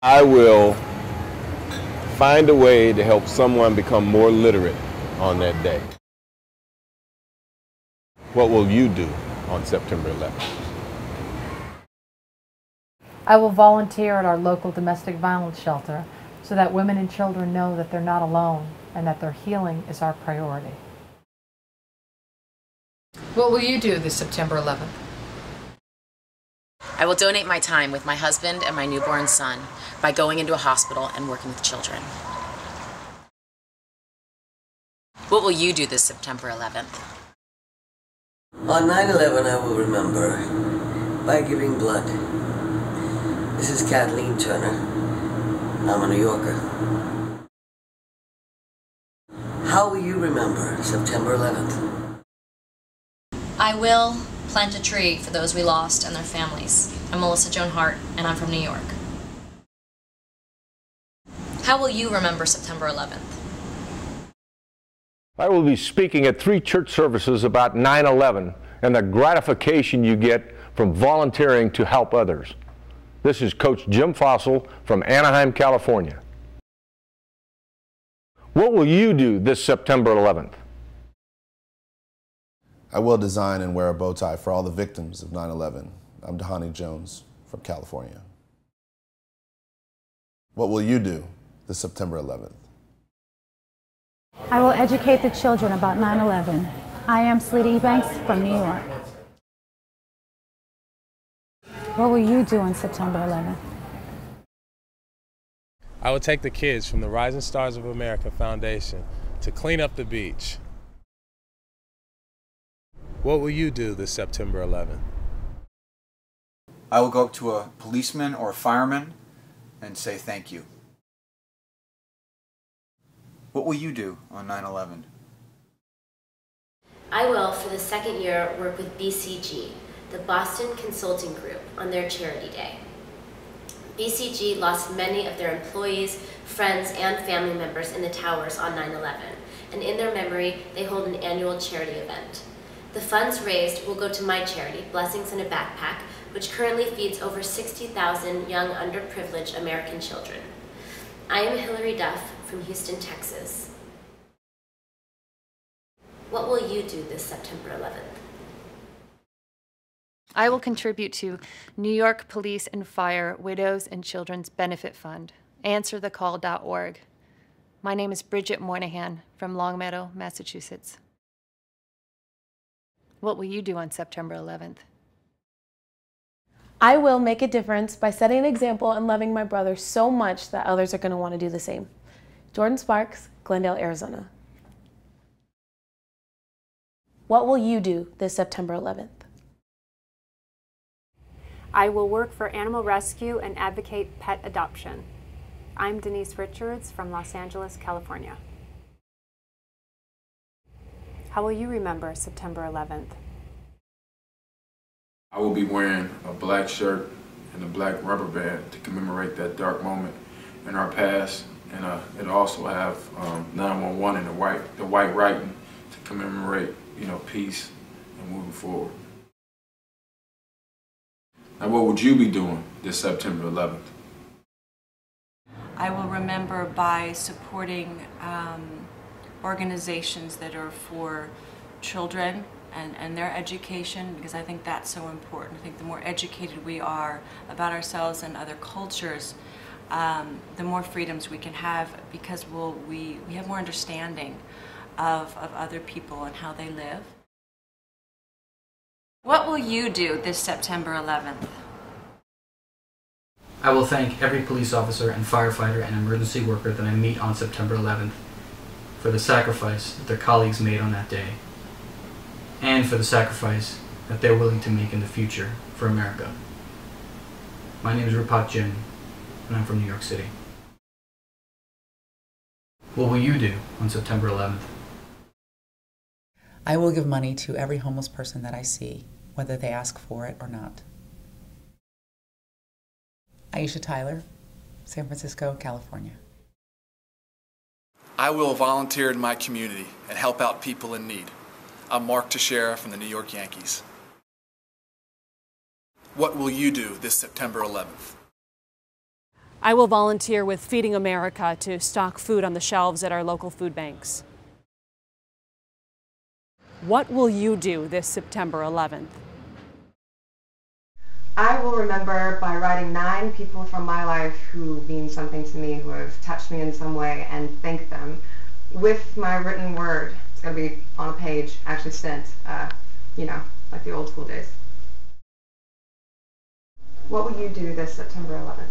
I will find a way to help someone become more literate on that day. What will you do on September 11th? I will volunteer at our local domestic violence shelter so that women and children know that they're not alone and that their healing is our priority. What will you do this September 11th? I will donate my time with my husband and my newborn son by going into a hospital and working with children. What will you do this September 11th? On 9/11, I will remember by giving blood. This is Kathleen Turner. I'm a New Yorker. How will you remember September 11th? I will plant a tree for those we lost and their families. I'm Melissa Joan Hart, and I'm from New York. How will you remember September 11th? I will be speaking at 3 church services about 9/11 and the gratification you get from volunteering to help others. This is Coach Jim Fossil from Anaheim, California. What will you do this September 11th? I will design and wear a bow tie for all the victims of 9/11. I'm Dhani Jones from California. What will you do this September 11th? I will educate the children about 9/11. I am Sleety Banks from New York. What will you do on September 11th? I will take the kids from the Rising Stars of America Foundation to clean up the beach. What will you do this September 11th? I will go up to a policeman or a fireman and say thank you. What will you do on 9/11? I will, for the second year, work with BCG, the Boston Consulting Group, on their Charity Day. BCG lost many of their employees, friends, and family members in the towers on 9/11, and in their memory, they hold an annual charity event. The funds raised will go to my charity, Blessings in a Backpack, which currently feeds over 60,000 young underprivileged American children. I am Hillary Duff from Houston, Texas. What will you do this September 11th? I will contribute to New York Police and Fire Widows and Children's Benefit Fund, answerthecall.org. My name is Bridget Moynihan from Longmeadow, Massachusetts. What will you do on September 11th? I will make a difference by setting an example and loving my brother so much that others are going to want to do the same. Jordan Sparks, Glendale, Arizona. What will you do this September 11th? I will work for animal rescue and advocate pet adoption. I'm Denise Richards from Los Angeles, California. How will you remember September 11th? I will be wearing a black shirt and a black rubber band to commemorate that dark moment in our past, and it'll also have 911 and the white writing to commemorate, peace and moving forward. Now, what would you be doing this September 11th? I will remember by supporting organizations that are for children and their education, because I think that's so important. I think the more educated we are about ourselves and other cultures, the more freedoms we can have, because we have more understanding of other people and how they live. What will you do this September 11th? I will thank every police officer and firefighter and emergency worker that I meet on September 11th for the sacrifice that their colleagues made on that day, and for the sacrifice that they're willing to make in the future for America. My name is Rupat Jain, and I'm from New York City. What will you do on September 11th? I will give money to every homeless person that I see, whether they ask for it or not. Aisha Tyler, San Francisco, California. I will volunteer in my community and help out people in need. I'm Mark Teixeira from the New York Yankees. What will you do this September 11th? I will volunteer with Feeding America to stock food on the shelves at our local food banks. What will you do this September 11th? I will remember by writing 9 people from my life who mean something to me, who have touched me in some way, and thank them with my written word. It's going to be on a page, actually sent, you know, like the old school days. What will you do this September 11th?